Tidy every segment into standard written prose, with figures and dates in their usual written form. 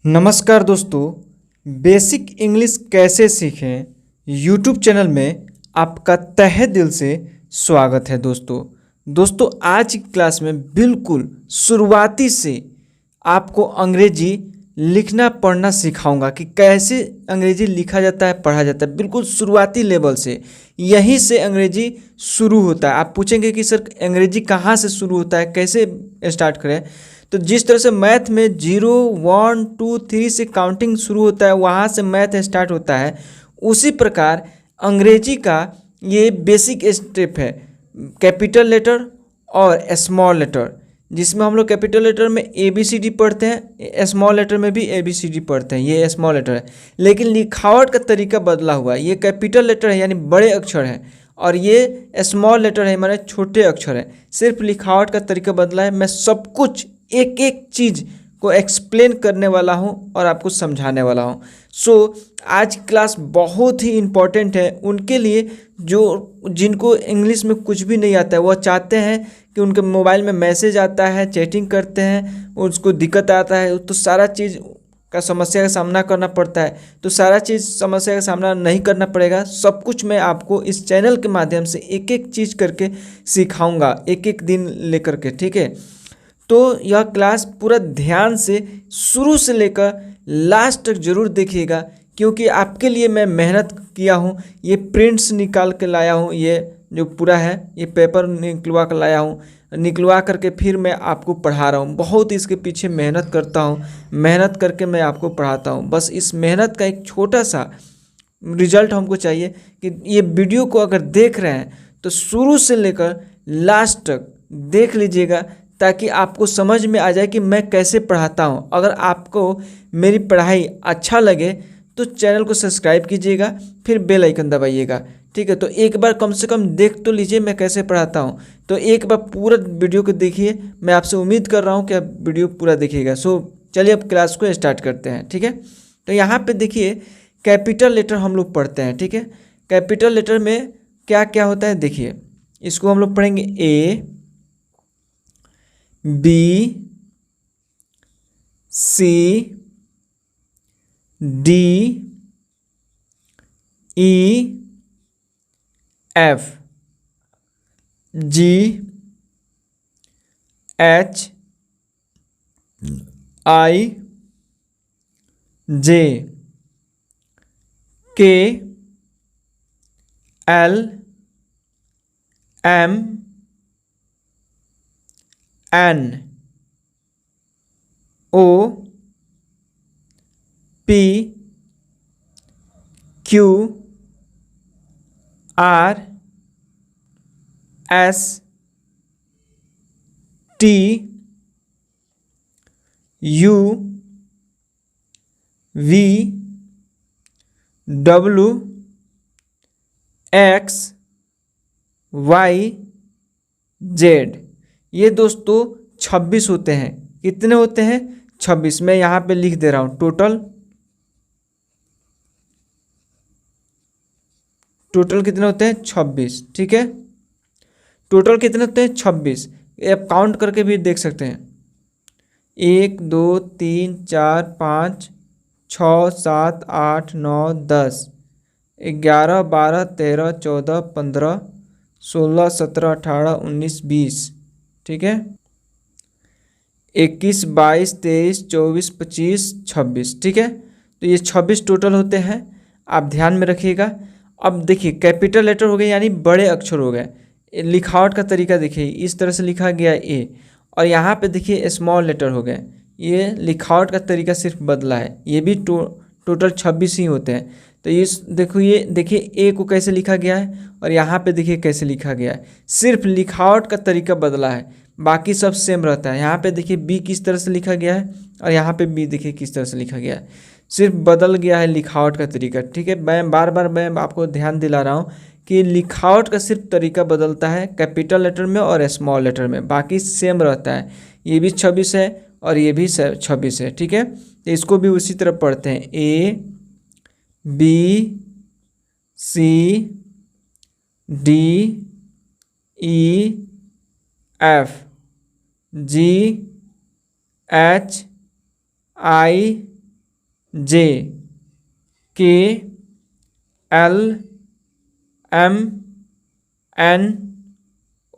नमस्कार दोस्तों, basic English कैसे सीखें यूट्यूब चैनल में आपका तहे दिल से स्वागत है। दोस्तों आज की क्लास में बिल्कुल शुरुआती से आपको अंग्रेजी लिखना पढ़ना सिखाऊंगा कि कैसे अंग्रेजी लिखा जाता है, पढ़ा जाता है। बिल्कुल शुरुआती लेवल से यहीं से अंग्रेजी शुरू होता है। आप पूछेंगे कि सर अंग्रेजी कहाँ से शुरू होता है, कैसे स्टार्ट करें। तो जिस तरह से मैथ में 0 1 2 3 से काउंटिंग शुरू होता है, वहाँ से मैथ स्टार्ट होता है, उसी प्रकार अंग्रेजी का ये बेसिक स्टेप है। कैपिटल लेटर और स्मॉल लेटर, जिसमें हम लोग कैपिटल लेटर में ABCD पढ़ते हैं, स्मॉल लेटर में भी ABCD पढ़ते हैं। ये स्मॉल लेटर है, लेकिन लिखावट का तरीका बदला हुआ है। ये कैपिटल लेटर है यानी बड़े अक्षर है, और ये स्मॉल लेटर है माने छोटे अक्षर है। सिर्फ लिखावट का तरीका बदला है। मैं सब कुछ एक एक चीज़ को एक्सप्लेन करने वाला हूं और आपको समझाने वाला हूं। आज क्लास बहुत ही इम्पॉर्टेंट है उनके लिए जो जिनको इंग्लिश में कुछ भी नहीं आता है। वह चाहते हैं कि उनके मोबाइल में मैसेज आता है, चैटिंग करते हैं, उसको दिक्कत आता है, तो सारा चीज़ का समस्या का सामना करना पड़ता है। तो सारा चीज़ समस्या का सामना नहीं करना पड़ेगा। सब कुछ मैं आपको इस चैनल के माध्यम से एक एक चीज़ करके सिखाऊंगा, एक एक दिन लेकर के, ठीक है। तो यह क्लास पूरा ध्यान से शुरू से लेकर लास्ट तक ज़रूर देखिएगा, क्योंकि आपके लिए मैं मेहनत किया हूँ। ये प्रिंट्स निकाल के लाया हूँ, ये जो पूरा है ये पेपर निकलवा कर लाया हूँ, निकलवा करके फिर मैं आपको पढ़ा रहा हूँ। बहुत इसके पीछे मेहनत करता हूँ, मेहनत करके मैं आपको पढ़ाता हूँ। बस इस मेहनत का एक छोटा सा रिजल्ट हमको चाहिए कि ये वीडियो को अगर देख रहे हैं तो शुरू से लेकर लास्ट तक देख लीजिएगा, ताकि आपको समझ में आ जाए कि मैं कैसे पढ़ाता हूँ। अगर आपको मेरी पढ़ाई अच्छा लगे तो चैनल को सब्सक्राइब कीजिएगा, फिर बेल आइकन दबाइएगा, ठीक है। तो एक बार कम से कम देख तो लीजिए मैं कैसे पढ़ाता हूँ। तो एक बार पूरा वीडियो को देखिए। मैं आपसे उम्मीद कर रहा हूँ कि आप वीडियो पूरा देखिएगा। चलिए अब क्लास को स्टार्ट करते हैं, ठीक है। तो यहाँ पर देखिए कैपिटल लेटर हम लोग पढ़ते हैं, ठीक है। कैपिटल लेटर में क्या क्या होता है देखिए, इसको हम लोग पढ़ेंगे A B C D E F G H I J K L M N O P Q R S T U V W X Y Z। ये दोस्तों 26 होते हैं। कितने होते हैं? 26। मैं यहाँ पे लिख दे रहा हूँ टोटल कितने होते हैं? 26, ठीक है। टोटल कितने होते हैं? 26। आप काउंट करके भी देख सकते हैं। 1 2 3 4 5 6 7 8 9 10 11 12 13 14 15 16 17 18 19 20, ठीक है। 21 22 23 24 25 26, ठीक है। तो ये 26 टोटल होते हैं, आप ध्यान में रखिएगा। अब देखिए कैपिटल लेटर हो गए यानी बड़े अक्षर हो गए। लिखावट का तरीका देखिए, इस तरह से लिखा गया A, और यहाँ पे देखिए स्मॉल लेटर हो गए। ये लिखावट का तरीका सिर्फ बदला है। ये भी टोटल 26 ही होते हैं। तो इस देखो, ये देखिए A को कैसे लिखा गया है, और यहाँ पे देखिए कैसे लिखा गया है। सिर्फ लिखावट का तरीका बदला है, बाकी सब सेम रहता है। यहाँ पे देखिए B किस तरह से लिखा गया है, और यहाँ पे B देखिए किस तरह से लिखा गया है। सिर्फ बदल गया है लिखावट का तरीका, ठीक है। मैं बार बार आपको ध्यान दिला रहा हूँ कि लिखावट का सिर्फ तरीका बदलता है कैपिटल लेटर में और स्मॉल लेटर में, बाकी सेम रहता है। ये भी 26 है और ये भी 26 है, ठीक है। तो इसको भी उसी तरह पढ़ते हैं। A B C D E F G H I J, K, L, M, N,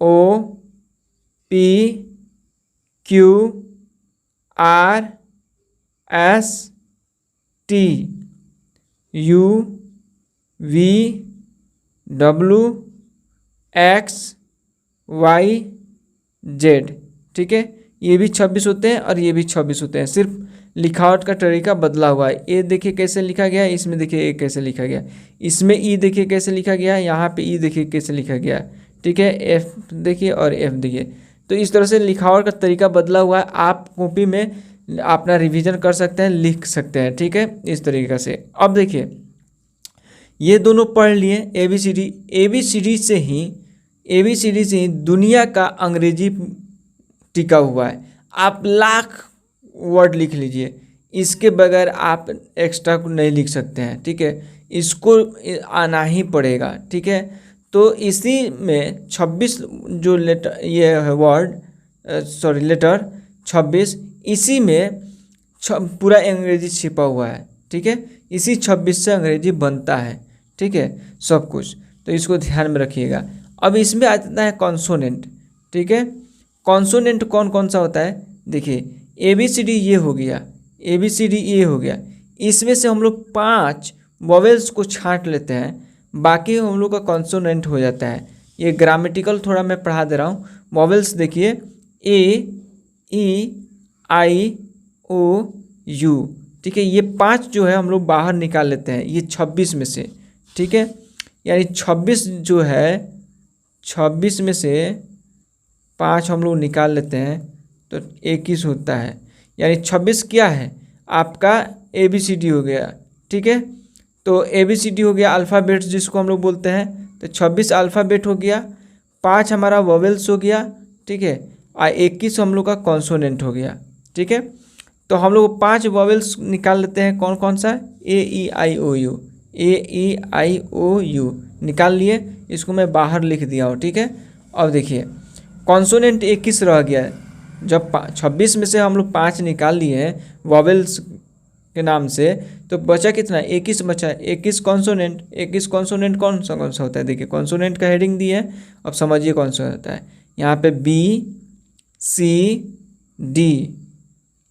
O, P, Q, R, S, T, U, V, W, X, Y, Z. ठीक है, ये भी 26 होते हैं और ये भी 26 होते हैं, सिर्फ लिखावट का तरीका बदला हुआ है। ए देखिए कैसे लिखा गया है, इसमें देखिए ए कैसे लिखा गया, इसमें ई देखिए कैसे लिखा गया है, यहाँ पे ई देखिए कैसे लिखा गया है। ठीक है, एफ देखिए और एफ देखिए। तो इस तरह से लिखावट का तरीका बदला हुआ है। आप कॉपी में अपना रिवीजन कर सकते हैं, लिख सकते हैं। ठीक है, इस तरीके से। अब देखिए ये दोनों पढ़ लिए ABCD। ABCD से ही दुनिया का अंग्रेजी टिका हुआ है। आप लाख वर्ड लिख लीजिए, इसके बगैर आप एक्स्ट्रा नहीं लिख सकते हैं। ठीक है, इसको आना ही पड़ेगा। ठीक है, तो इसी में 26 जो लेटर, ये है वर्ड, लेटर 26, इसी में पूरा अंग्रेजी छिपा हुआ है। ठीक है, इसी 26 से अंग्रेजी बनता है। ठीक है, सब कुछ, तो इसको ध्यान में रखिएगा। अब इसमें आ जाता है कॉन्सोनेंट। ठीक है, कॉन्सोनेंट कौन कौन सा होता है, देखिए ABCD ये हो गया, ABCD ये हो गया। इसमें से हम लोग 5 वॉवेल्स को छांट लेते हैं, बाकी हम लोग का कॉन्सोनेंट हो जाता है। ये ग्रामेटिकल थोड़ा मैं पढ़ा दे रहा हूँ। वॉवेल्स देखिए A, E, I, O, U। ठीक है, ये 5 जो है हम लोग बाहर निकाल लेते हैं, ये 26 में से। ठीक है, यानी 26 जो है, 26 में से 5 हम लोग निकाल लेते हैं तो 21 होता है। यानी 26 क्या है आपका ABCD हो गया। ठीक है, तो ABCD हो गया अल्फ़ाबेट्स जिसको हम लोग बोलते हैं। तो 26 अल्फ़ाबेट हो गया, 5 हमारा वोवेल्स हो गया। ठीक है, और 21 हम लोग का कॉन्सोनेंट हो गया। ठीक है, तो हम लोग 5 वोवेल्स निकाल लेते हैं। कौन कौन सा, AEIOU, AEIOU निकाल लिए, इसको मैं बाहर लिख दिया हूँ। ठीक है, अब देखिए कॉन्सोनेंट 21 रह गया है। जब 26 में से हम लोग 5 निकाल लिए हैं वॉवेल्स के नाम से, तो बचा कितना, 21 बचा है। 21 कॉन्सोनेंट, 21 कॉन्सोनेंट कौन सा होता है, देखिए कॉन्सोनेंट का हेडिंग दी है, अब समझिए कौन सा होता है। यहाँ पे B, C, D,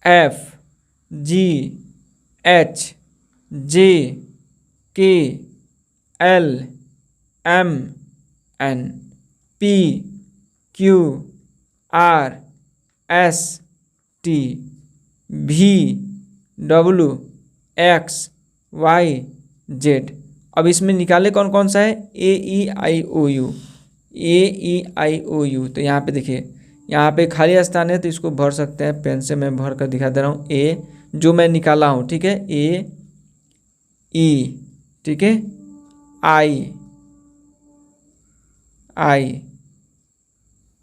F, G, H, J, K, L, M, N, P, Q, R, S, T, V, W, X, Y, Z। अब इसमें निकाले कौन कौन सा है, AEIOU, AEIOU। तो यहाँ पे देखिए, यहाँ पे खाली स्थान है तो इसको भर सकते हैं, पेन से मैं भर कर दिखा दे रहा हूँ। A जो मैं निकाला हूँ, ठीक है, A, E, ठीक है, I,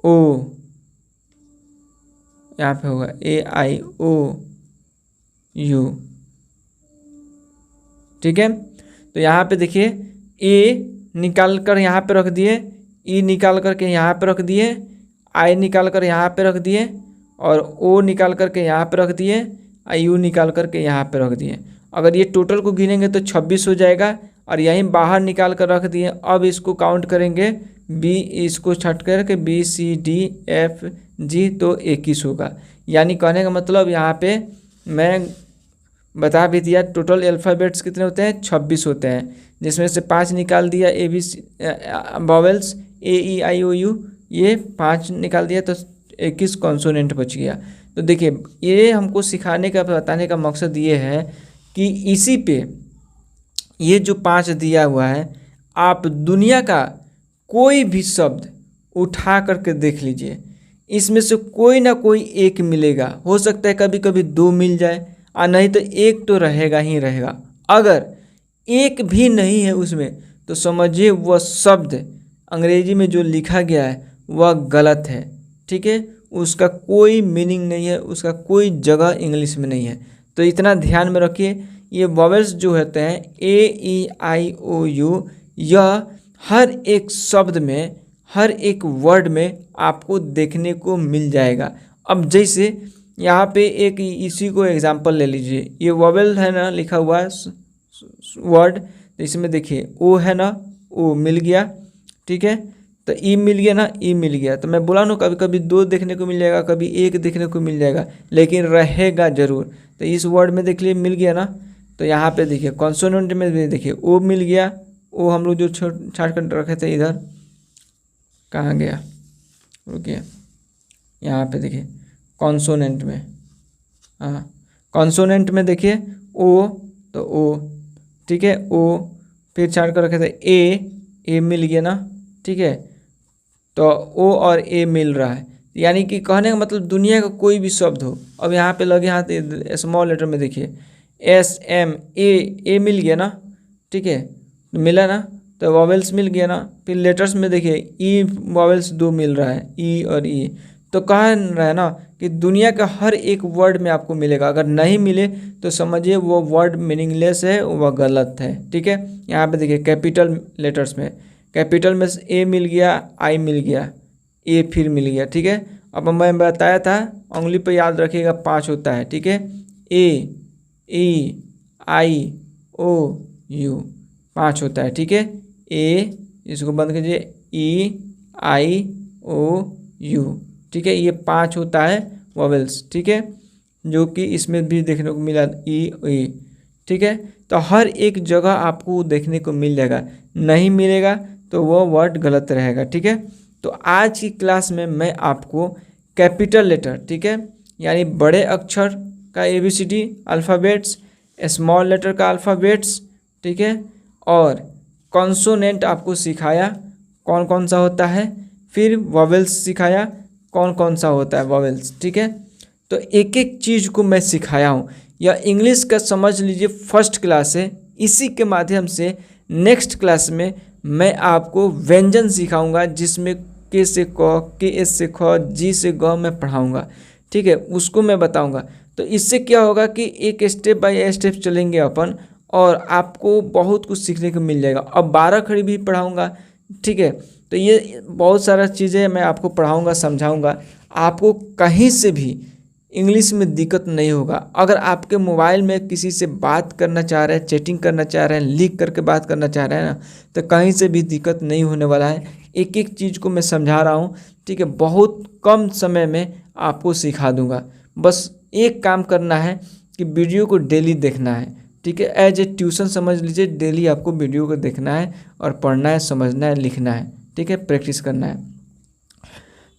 O, यहाँ पे होगा AIOU। ठीक है, तो यहाँ पे देखिए A निकाल कर यहाँ पे रख दिए, E निकाल करके यहाँ पे रख दिए, I निकाल कर यहाँ पे रख दिए, और O निकाल करके यहाँ पे रख दिए, U निकाल करके यहाँ पे रख दिए। अगर ये टोटल को गिनेंगे तो 26 हो जाएगा, और यहीं बाहर निकाल कर रख दिए। अब इसको काउंट करेंगे, B इसको छट करके B C D F G, तो 21 होगा। यानी कहने का मतलब यहाँ पे मैं बता भी दिया, टोटल अल्फ़ाबेट्स कितने होते हैं, 26 होते हैं, जिसमें से 5 निकाल दिया ABC वॉवेल्स AEIOU, ये 5 निकाल दिया तो 21 कॉन्सोनेंट बच गया। तो देखिए ये हमको सिखाने का, बताने का मकसद ये है कि इसी पे ये जो 5 दिया हुआ है, आप दुनिया का कोई भी शब्द उठा करके देख लीजिए, इसमें से कोई ना कोई एक मिलेगा। हो सकता है कभी कभी 2 मिल जाए, और नहीं तो एक तो रहेगा ही रहेगा। अगर एक भी नहीं है उसमें, तो समझिए वह शब्द अंग्रेजी में जो लिखा गया है वह गलत है। ठीक है, उसका कोई मीनिंग नहीं है, उसका कोई जगह इंग्लिश में नहीं है। तो इतना ध्यान में रखिए, ये वॉवेल्स जो होते हैं AEIOU, यह हर एक शब्द में, हर एक वर्ड में आपको देखने को मिल जाएगा। अब जैसे यहाँ पे एक इसी को एग्जांपल ले लीजिए, ये वोवेल है ना लिखा हुआ है वर्ड, तो इसमें देखिए ओ है ना, ओ मिल गया, ठीक है। तो ई मिल गया ना, ई मिल गया। तो मैं बोला ना कभी कभी 2 देखने को मिल जाएगा, कभी 1 देखने को मिल जाएगा, लेकिन रहेगा जरूर। तो इस वर्ड में देख लिए मिल गया ना। तो यहाँ पे देखिए कॉन्सोनेंट में भी देखिए ओ मिल गया, ओ हम लोग जो छाट कर रखे थे इधर, कहाँ गया, रुकिए, यहाँ पे देखिए कॉन्सोनेंट में, हाँ कॉन्सोनेंट में देखिए ओ, तो ओ, ठीक है, ओ, फिर छाट कर रखे थे ए मिल गया ना, ठीक है। तो ओ और ए मिल रहा है, यानी कि कहने का मतलब दुनिया का कोई भी शब्द हो। अब यहाँ पे लगे हाथ स्मॉल लेटर में देखिए एस एम ए मिल गया ना, ठीक है, मिला ना। तो वॉवेल्स मिल गया ना। फिर लेटर्स में देखिए ई वॉवेल्स 2 मिल रहा है, ई और ई। तो कह रहा है ना कि दुनिया का हर एक वर्ड में आपको मिलेगा, अगर नहीं मिले तो समझिए वो वर्ड मीनिंगलेस है, वह गलत है, ठीक है। यहाँ पे देखिए कैपिटल लेटर्स में, कैपिटल में ए मिल गया, आई मिल गया, ए फिर मिल गया, ठीक है। अब मैं बताया था उंगली पे याद रखिएगा 5 होता है, ठीक है। ए ई आई ओ यू 5 होता है, ठीक है। ए, इसको बंद कीजिए, ई आई ओ यू, ठीक है। ये 5 होता है वॉवेल्स, ठीक है, जो कि इसमें भी देखने को मिला ई, ठीक है। तो हर एक जगह आपको देखने को मिल जाएगा, नहीं मिलेगा तो वो वर्ड गलत रहेगा, ठीक है। तो आज की क्लास में मैं आपको कैपिटल लेटर, ठीक है, यानी बड़े अक्षर का ABCD अल्फ़ाबेट्स, स्मॉल लेटर का अल्फ़ाबेट्स, ठीक है, और कॉन्सोनेंट आपको सिखाया कौन कौन सा होता है, फिर वॉवेल्स सिखाया कौन कौन सा होता है वॉवेल्स, ठीक है। तो एक एक चीज़ को मैं सिखाया हूँ। यह इंग्लिश का समझ लीजिए फर्स्ट क्लास है। इसी के माध्यम से नेक्स्ट क्लास में मैं आपको व्यंजन सिखाऊंगा, जिसमें के से क, के एस से ख, जी से ग मैं पढ़ाऊंगा, ठीक है, उसको मैं बताऊंगा। तो इससे क्या होगा कि एक स्टेप बाय स्टेप चलेंगे अपन, और आपको बहुत कुछ सीखने को मिल जाएगा। अब 12 खड़ी भी पढ़ाऊंगा, ठीक है। तो ये बहुत सारा चीज़ें मैं आपको पढ़ाऊंगा, समझाऊंगा। आपको कहीं से भी इंग्लिश में दिक्कत नहीं होगा। अगर आपके मोबाइल में किसी से बात करना चाह रहे हैं, चैटिंग करना चाह रहे हैं, लिख करके बात करना चाह रहे हैं ना, तो कहीं से भी दिक्कत नहीं होने वाला है। एक एक चीज़ को मैं समझा रहा हूँ, ठीक है, बहुत कम समय में आपको सिखा दूंगा। बस एक काम करना है कि वीडियो को डेली देखना है, ठीक है, एज ए ट्यूशन समझ लीजिए। डेली आपको वीडियो को देखना है और पढ़ना है, समझना है, लिखना है, ठीक है, प्रैक्टिस करना है।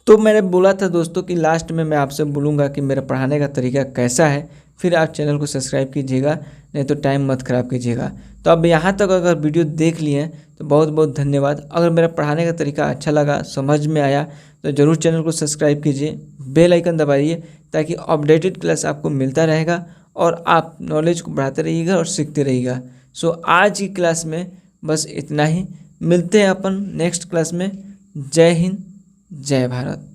तो मैंने बोला था दोस्तों कि लास्ट में मैं आपसे बोलूँगा कि मेरा पढ़ाने का तरीका कैसा है, फिर आप चैनल को सब्सक्राइब कीजिएगा, नहीं तो टाइम मत ख़राब कीजिएगा। तो अब यहाँ तक अगर वीडियो देख लिए तो बहुत बहुत धन्यवाद। अगर मेरा पढ़ाने का तरीका अच्छा लगा, समझ में आया, तो ज़रूर चैनल को सब्सक्राइब कीजिए, बेल आइकन दबाइए, ताकि अपडेटेड क्लास आपको मिलता रहेगा और आप नॉलेज को बढ़ाते रहिएगा और सीखते रहिएगा। सो आज की क्लास में बस इतना ही। मिलते हैं अपन नेक्स्ट क्लास में। जय हिंद, जय भारत।